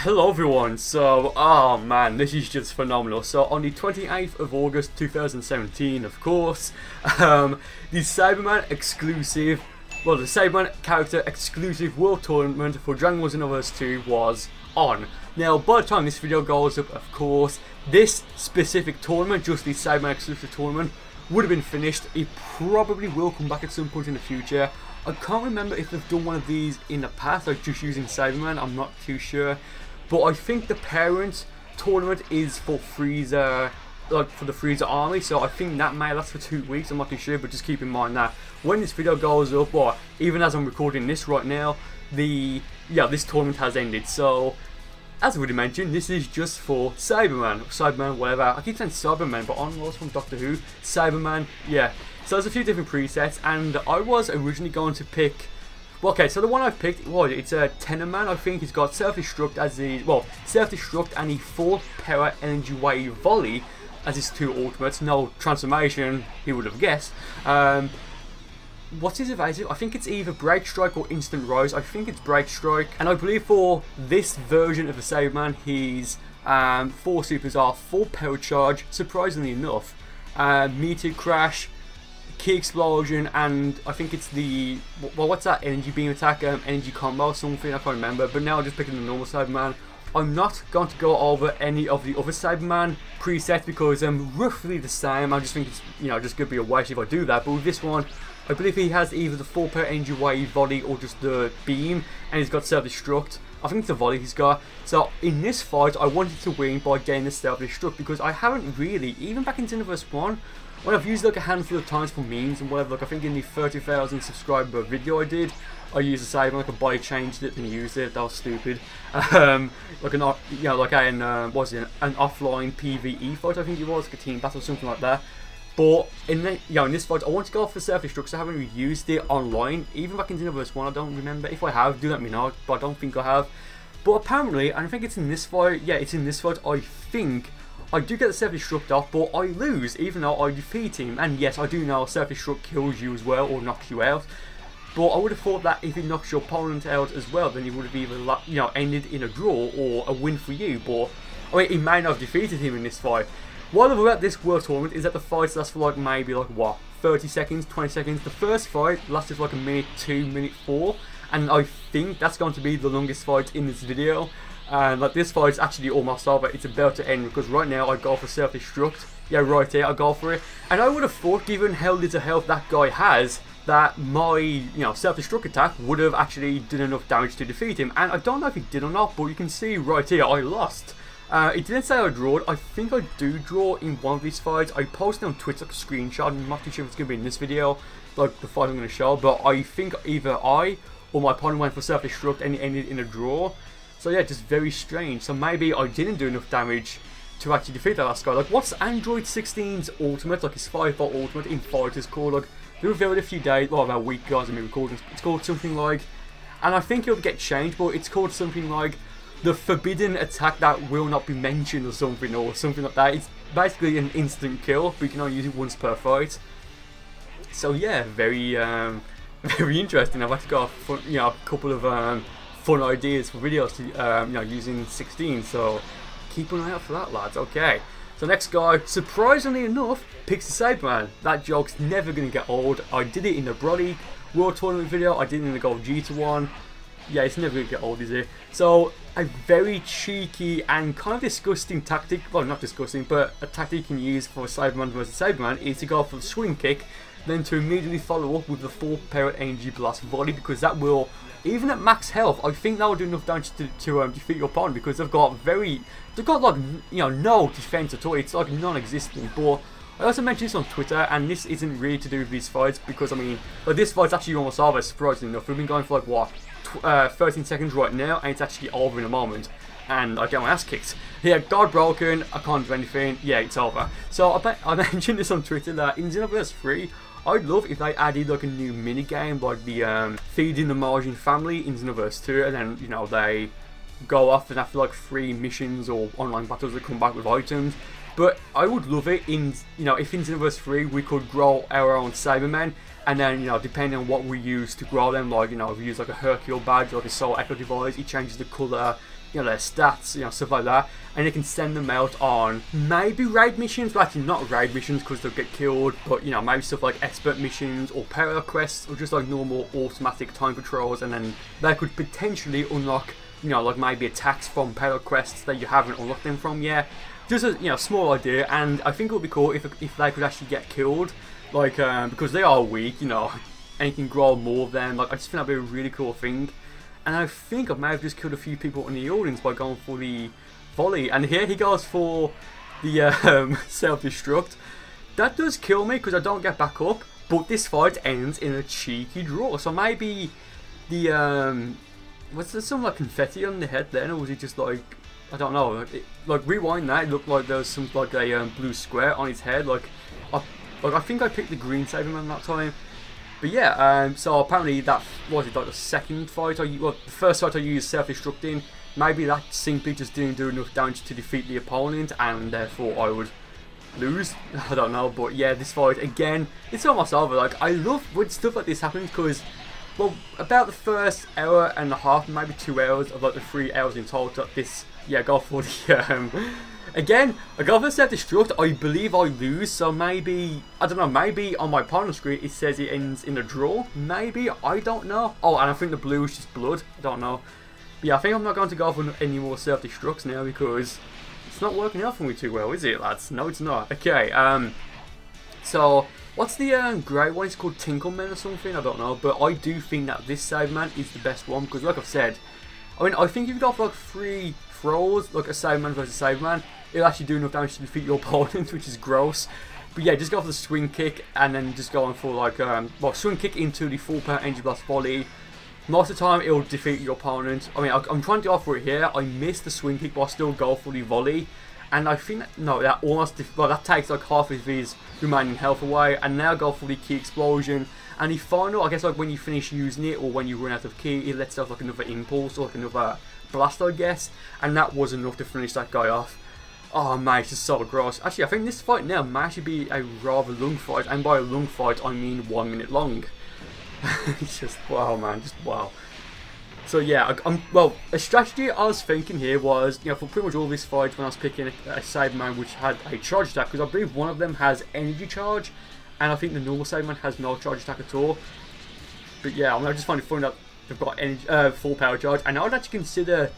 Hello everyone, so, oh man, this is just phenomenal. So on the 28th of August 2017, of course, the Saibamen exclusive, well, the Saibamen character exclusive world tournament for Dragon Ball Xenoverse 2 was on. Now, by the time this video goes up, of course, this specific tournament, just the Saibamen exclusive tournament, would have been finished. It probably will come back at some point in the future. I can't remember if they've done one of these in the past, like just using Saibamen, I'm not too sure. But I think the parent tournament is for Frieza, like for the Frieza army, so I think that may last for 2 weeks, I'm not too sure, but just keep in mind that when this video goes up, or even as I'm recording this right now, this tournament has ended. So, as I already mentioned, this is just for Saibamen, whatever. I keep saying Saibamen, but on was from Doctor Who, Saibamen, yeah. So there's a few different presets, and I was originally going to pick. Well, okay, so the one I've picked, it's a Tenorman, I think. He's got Self-Destruct as the, Self-Destruct and the Full Power Energy Wave Volley as his two ultimates. No transformation, he would have guessed. What's his evasive? I think it's either Break Strike or Instant Rise. I think it's Break Strike. And I believe for this version of the Saibaman, his four supers are Full Power Charge, surprisingly enough, Meteor Crash, Key Explosion, and I think it's the, well, what's that, Energy Beam Attack, Energy Combo or something, I can't remember, but now I'm just picking the normal Saibaman. I'm not going to go over any of the other Saibaman presets because they're roughly the same. I just think it's, just going to be a waste if I do that, but with this one, I believe he has either the Full Power Energy Wave Volley or just the Beam, and he's got Self-Destruct. I think it's the Volley he's got. So in this fight, I wanted to win by getting the Self-Destruct because I haven't really, even back in Xenoverse 1, when I've used like a handful of times for memes and whatever, like I think in the 30,000 subscriber video I did, I used the Saibaman, like a body changed it and used it. That was stupid. Like an offline PvE fight, I think it was, like a team battle or something like that. But in this fight, I want to go for Self-Destruct, so I haven't used it online. Even back in Xenoverse 1, I don't remember. If I have, do let me know, but I don't think I have. But apparently, and I think it's in this fight, yeah, it's in this fight, I think I do get the Self-Destruct off, but I lose even though I defeat him. And yes, I do know Self-Destruct kills you as well, or knocks you out. But I would have thought that if it knocks your opponent out as well, then it would have either ended in a draw or a win for you. But I mean, he may not have defeated him in this fight. What I love about this world tournament is that the fights last for like maybe like what, 30 seconds, 20 seconds. The first fight lasted for like a minute 2, minute 4, and I think that's going to be the longest fight in this video. And like this fight's actually almost over. It's about to end because right now I go for Self-Destruct. Yeah, right here I go for it. And I would have thought, given how little health that guy has, that my Self-Destruct attack would have actually done enough damage to defeat him. And I don't know if it did or not, but you can see right here I lost. It didn't say I drawed. I think I do draw in one of these fights. I posted on Twitter like a screenshot. I'm not too sure if it's going to be in this video, like the fight I'm going to show. But I think either I or my opponent went for Self-Destruct and it ended in a draw. So yeah, just very strange. So maybe I didn't do enough damage to actually defeat that last guy. Like, what's Android 16's ultimate? Like his 5-bot ultimate in fighters called? Like, they revealed it a few days, well, about a week ago as I'm recording. It's called something like, and I think it'll get changed, but it's called something like the forbidden attack that will not be mentioned or something like that. It's basically an instant kill, but you can only use it once per fight. So yeah, very very interesting. I've actually got a couple of fun ideas for videos to using 16, so keep an eye out for that, lads. Okay, so next guy, surprisingly enough, picks the Saibaman. That joke's never gonna get old. I did it in the Brody World Tournament video, I did it in the Gold Vegeta one. Yeah, it's never gonna get old, is it? So a very cheeky and kind of disgusting tactic, well, not disgusting, but a tactic you can use for Saibaman versus Saibaman is to go for the swing kick, then to immediately follow up with the Full Power Energy Blast Volley, because that will, even at max health, I think that will do enough damage to defeat your opponent, because they've got like no defense at all. It's like non-existent. But I also mentioned this on Twitter, and this isn't really to do with these fights, because I mean, like, this fight's actually almost over, surprisingly enough. We've been going for like what, 13 seconds right now, and it's actually over in a moment. And I get my ass kicked. Yeah, God broken, I can't do anything. Yeah, it's over. So I mentioned this on Twitter that in Xenoverse 3, I'd love if they added like a new mini game, like the Feeding the Margin family in Xenoverse 2, and then they go off and after like 3 missions or online battles they come back with items. But I would love it in if in Xenoverse 3 we could grow our own Saibamen, and then depending on what we use to grow them, like if we use like a Hercule badge, like a Soul Echo device, it changes the colour. you know, their stats, you know, stuff like that, and you can send them out on maybe raid missions, but actually not raid missions because they'll get killed, but you know, maybe stuff like expert missions or parallel quests or just like normal automatic time patrols, and then they could potentially unlock, you know, like maybe attacks from parallel quests that you haven't unlocked them from yet. Just a, you know, small idea, and I think it would be cool if they could actually get killed, like because they are weak, you know, and you can grow more of them. Like I just think that'd be a really cool thing. And I think I may have just killed a few people in the audience by going for the volley. And here he goes for the self-destruct. That does kill me because I don't get back up. But this fight ends in a cheeky draw. So maybe the was there some like confetti on the head then, or was it just like, I don't know. Like rewind that. It looked like there was some like a blue square on his head. Like I think I picked the green Saibamen that time. But yeah, so apparently that was like the second fight. Well, the first fight I used self-destructing. Maybe that simply just didn't do enough damage to defeat the opponent, and therefore I would lose. I don't know, but yeah, this fight again, it's almost over. Like I love when stuff like this happens because, well, about the first hour and a half, maybe 2 hours of like the 3 hours in total. This, yeah, go for the again, I go for self-destruct. I believe I lose, so maybe, I don't know, maybe on my partner screen it says it ends in a draw. Maybe, I don't know. Oh, and I think the blue is just blood. I don't know. But yeah, I think I'm not going to go for any more self-destructs now because it's not working out for me too well, is it, lads? No, it's not. Okay, so what's the grey one? It's called Tinkleman or something. I don't know, but I do think that this Saibaman is the best one because, like I've said, I mean, I think if you go for like 3 throws, like a Saibaman versus Saibaman, it'll actually do enough damage to defeat your opponent, which is gross. But yeah, just go for the swing kick and then just go on for like, well, swing kick into the full power energy blast volley. Most of the time, it'll defeat your opponent. I mean, I'm trying to go for it here. I missed the swing kick, but I still go for the volley. And I think that, no, that almost, well, that takes like half of his remaining health away. And now go for the key explosion. And the final, I guess, like when you finish using it or when you run out of key, it lets off like another impulse or like another blast, I guess. And that was enough to finish that guy off. Oh mate, it's just so gross. Actually, I think this fight now might actually be a rather long fight, and by a long fight I mean 1 minute long. It's just wow, man, just wow. So yeah, well, a strategy I was thinking here was, you know, for pretty much all these fights when I was picking a Saibaman which had a charge attack, because I believe one of them has energy charge, and I think the normal Saibaman has no charge attack at all. But yeah, I just find it funny that they've got energy, full power charge, and I would actually consider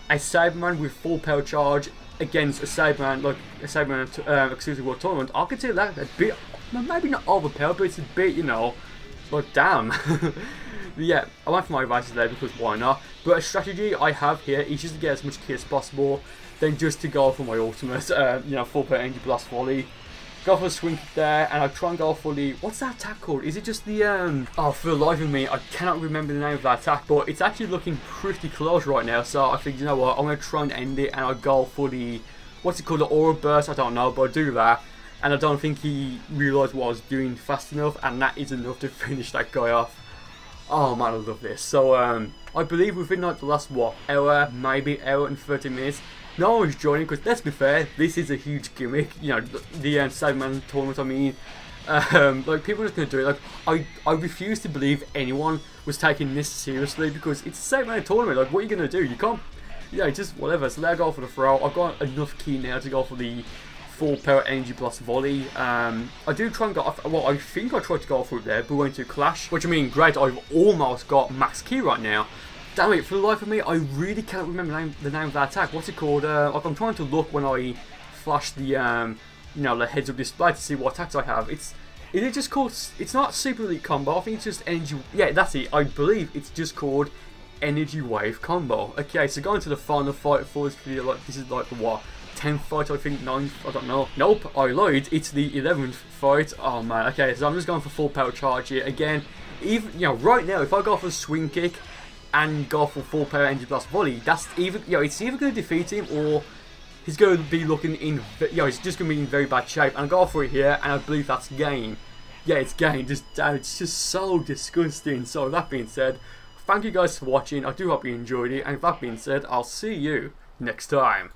a Saibaman with full power charge against a Saibaman, like a Saibaman exclusive world tournament. I consider that a bit, maybe not overpowered, but it's a bit, you know, like damn. Yeah, I went for my advice there because why not? But a strategy I have here is just to get as much key as possible, then just to go for my ultimate, you know, full power energy blast volley. Go for a swing kick there, and I'll try and go for the, what's that attack called? Is it just the, oh, for the life of me, I cannot remember the name of that attack, but it's actually looking pretty close right now, so I think, you know what, I'm going to try and end it, and I'll go for the, what's it called, the aura burst, I don't know, but I'll do that, and I don't think he realised what I was doing fast enough, and that is enough to finish that guy off. Oh man, I love this. So, I believe within like the last, what, hour, maybe hour and 30 minutes, no one's joining, because let's be fair, this is a huge gimmick, you know, the Saibaman tournament, I mean, like, people are just going to do it. Like, I refuse to believe anyone was taking this seriously, because it's a Saibaman tournament. Like, what are you going to do? You can't, you know, just whatever. So let go for the throw. I've got enough key now to go for the full power energy blast volley. I do try and go, well, I think I tried to go for it there, but went to clash, which I mean, great, I've almost got max key right now. Damn it, for the life of me, I really can't remember the name of that attack. What's it called? Like, I'm trying to look when I flash the, you know, the heads up display to see what attacks I have. Is it just called, it's not Super Elite Combo, I think it's just Energy, yeah, that's it. I believe it's just called Energy Wave Combo. Okay, so going to the final fight for this video, like, this is like the what? 10th fight, I think, 9th, I don't know. Nope, I lied, it's the 11th fight. Oh man, okay, so I'm just going for full power charge here. Again, even, you know, right now, if I go for a swing kick and go for full power energy blast volley, that's either, you know, it's either going to defeat him or he's going to be looking in, you know, he's just going to be in very bad shape. And I go for it here, and I believe that's game. Yeah, it's game. Just, it's just so disgusting. So that being said, thank you guys for watching. I do hope you enjoyed it. And with that being said, I'll see you next time.